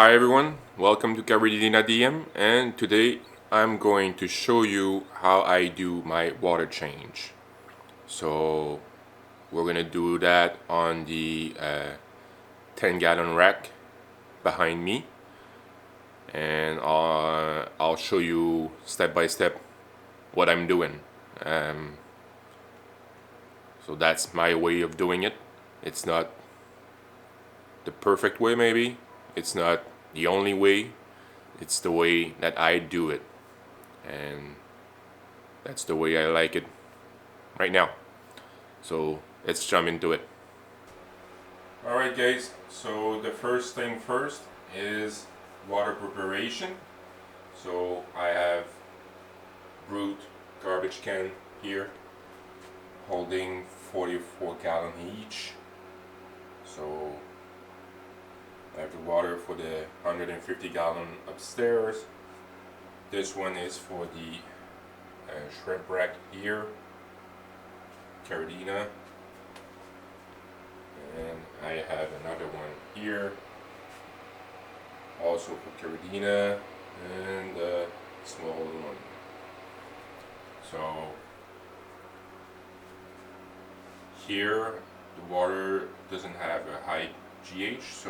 Hi everyone, welcome to Caridina DM, and today I'm going to show you how I do my water change. So we're gonna do that on the 10-gallon rack behind me, and I'll show you step by step what I'm doing. Um, so that's my way of doing it. It's not the perfect way, maybe. It's not the only way. It's the way that I do it, and that's the way I like it right now. So let's jump into it. Alright guys, so the first thing first is water preparation. So I have brute garbage can here holding 44 gallon each. So I have the water for the 150 gallon upstairs. This one is for the shrimp rack here, Caridina, and I have another one here, also for Caridina, and a small one. So here the water doesn't have a high GH,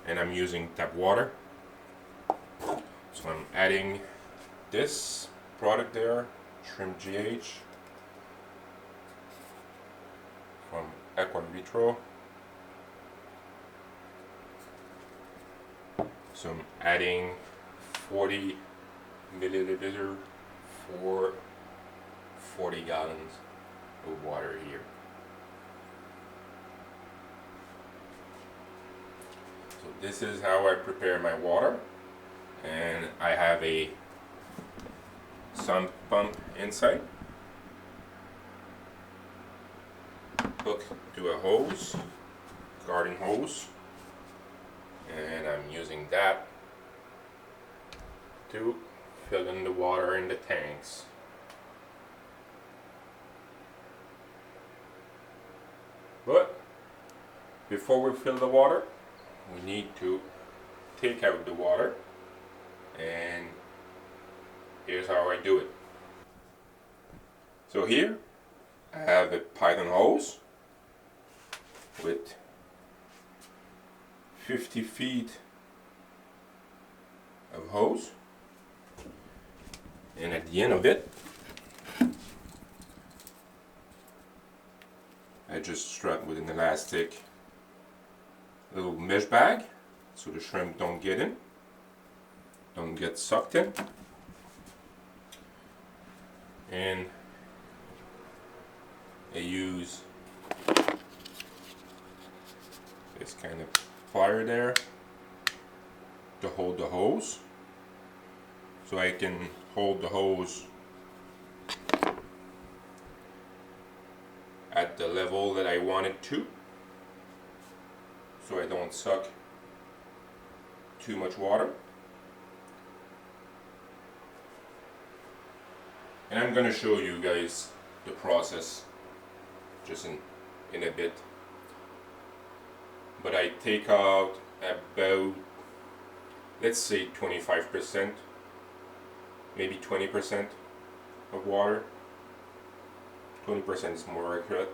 and I'm using tap water. So I'm adding this product there, shrimp GH from Aqua Vitro. So I'm adding 40 milliliter for 40 gallons of water here. So this is how I prepare my water, and I have a sump pump inside hooked to a hose, garden hose, and I'm using that to fill in the water in the tanks. But before we fill the water, we need to take out the water, and here's how I do it. So here I have a Python hose with 50 feet of hose, and at the end of it I just strap with an elastic little mesh bag so the shrimp don't get sucked in, and I use this kind of plier there to hold the hose, so I can hold the hose at the level that I want it to, so I don't suck too much water. And I'm gonna show you guys the process just in a bit. But I take out about, let's say 25%, maybe 20% of water. 20% is more accurate.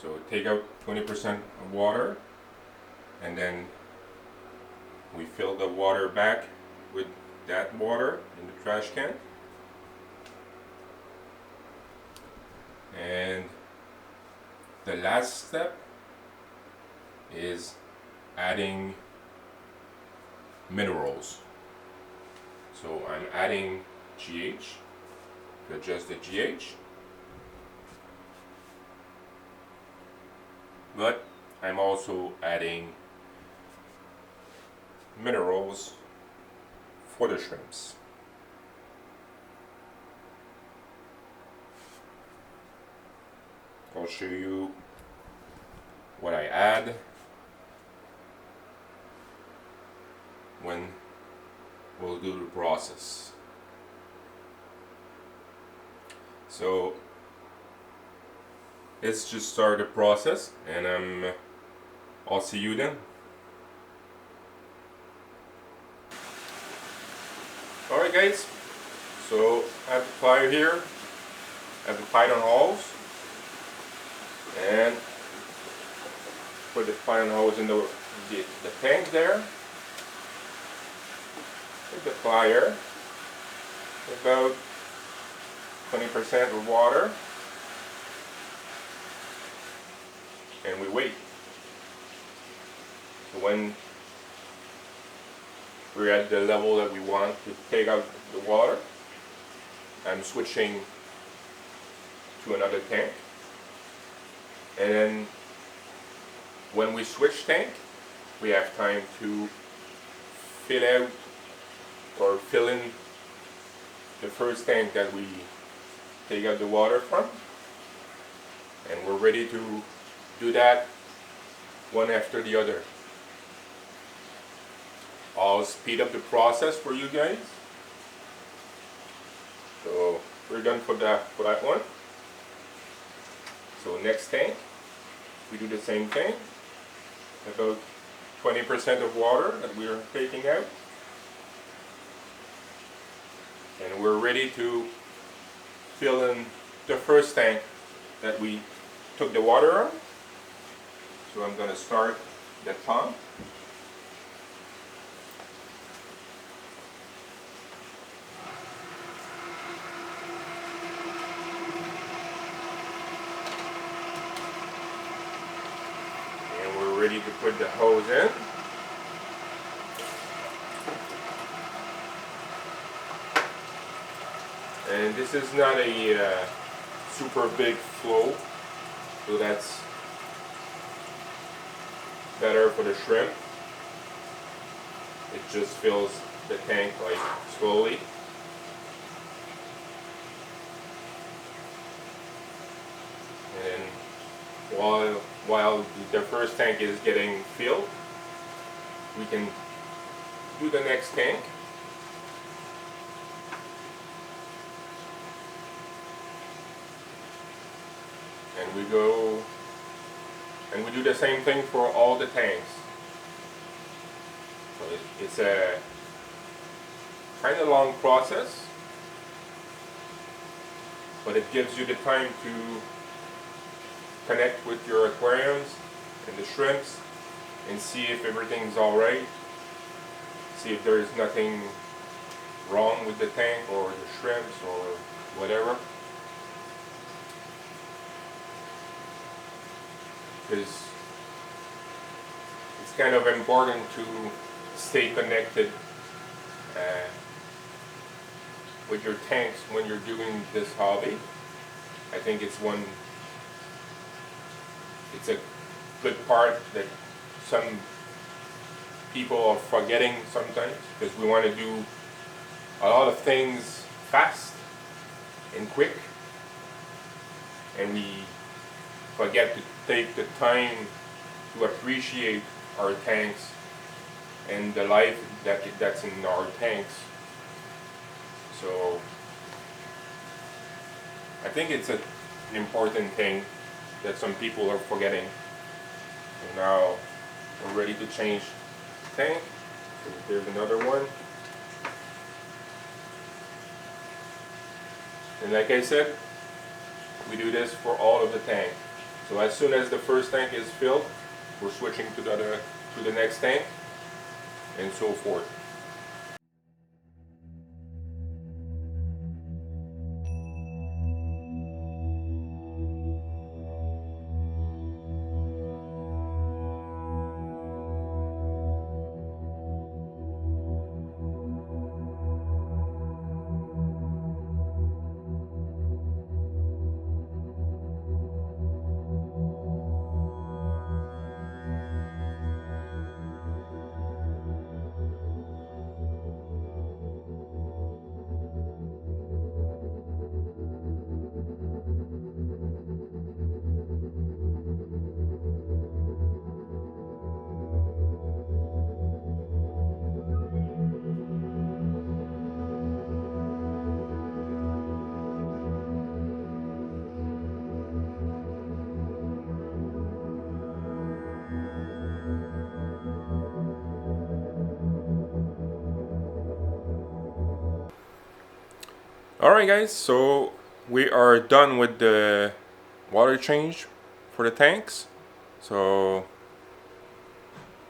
So take out 20% of water, and then we fill the water back with that water in the trash can. And the last step is adding minerals. So I'm adding GH to adjust the GH, but I'm also adding minerals for the shrimps. I'll show you what I add when we'll do the process. So let's just start the process, and I'm I'll see you then. Alright guys, so I have the plier here, I have the python holes, and put the python holes in the tank there. Put the plier, about 20% of water, and we wait. So when we're at the level that we want to take out the water, I'm switching to another tank. And then when we switch tank, we have time to fill out or fill in the first tank that we take out the water from. And we're ready to do that one after the other. I'll speed up the process for you guys. So we're done for that one. So next tank, we do the same thing. About 20% of water that we're taking out. And we're ready to fill in the first tank that we took the water on. So I'm going to start the pump. Ready to put the hose in. And this is not a super big flow, so that's better for the shrimp. It just fills the tank like slowly. And while the first tank is getting filled, we can do the next tank. And we go and we do the same thing for all the tanks. So it's a kind of long process, but it gives you the time to connect with your aquariums and the shrimps and see if everything's alright, see if there's nothing wrong with the tank or the shrimps or whatever, because it's kind of important to stay connected with your tanks when you're doing this hobby. I think it's a good part that some people are forgetting sometimes, because we want to do a lot of things fast and quick, and we forget to take the time to appreciate our tanks and the life that's in our tanks. So I think it's an important thing that some people are forgetting. So now we're ready to change the tank. So there's another one. And like I said, we do this for all of the tank. So as soon as the first tank is filled, we're switching to the next tank, and so forth. Alright guys, so we are done with the water change for the tanks. So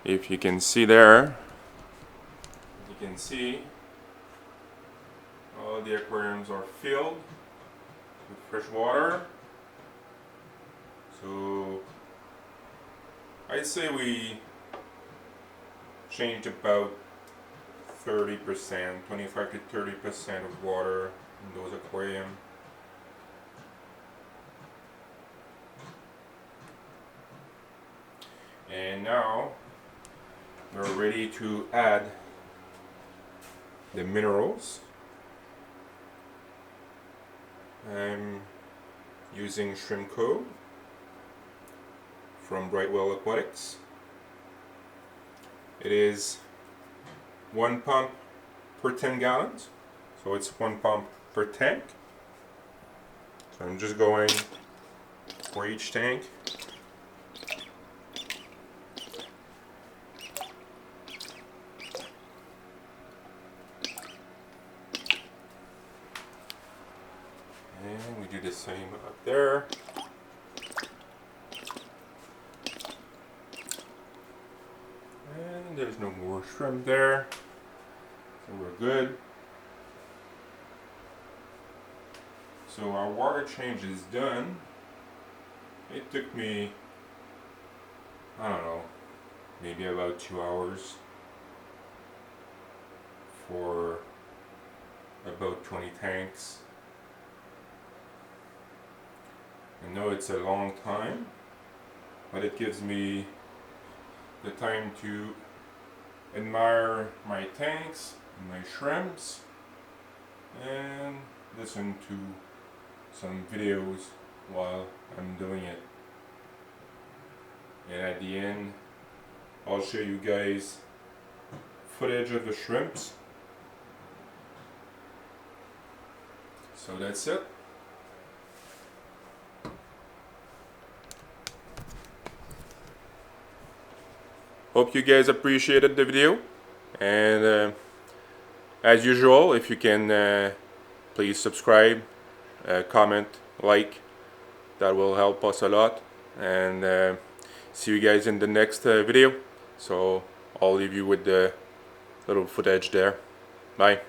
if you can see there, you can see all the aquariums are filled with fresh water. So I'd say we changed about 30%, 25 to 30% of water in those aquariums. And now we're ready to add the minerals. I'm using Shrimp Cove from Brightwell Aquatics. It is 1 pump per 10 gallons, so it's 1 pump per tank. So I'm just going for each tank. And we do the same up there. And there's no more shrimp there, so we're good. So our water change is done. It took me, I don't know, maybe about 2 hours for about 20 tanks. I know it's a long time, but it gives me the time to admire my tanks, my shrimps, and listen to some videos while I'm doing it. And at the end, I'll show you guys footage of the shrimps. So that's it. Hope you guys appreciated the video, and as usual, if you can please subscribe, comment, like, that will help us a lot. And see you guys in the next video. So I'll leave you with the little footage there. Bye.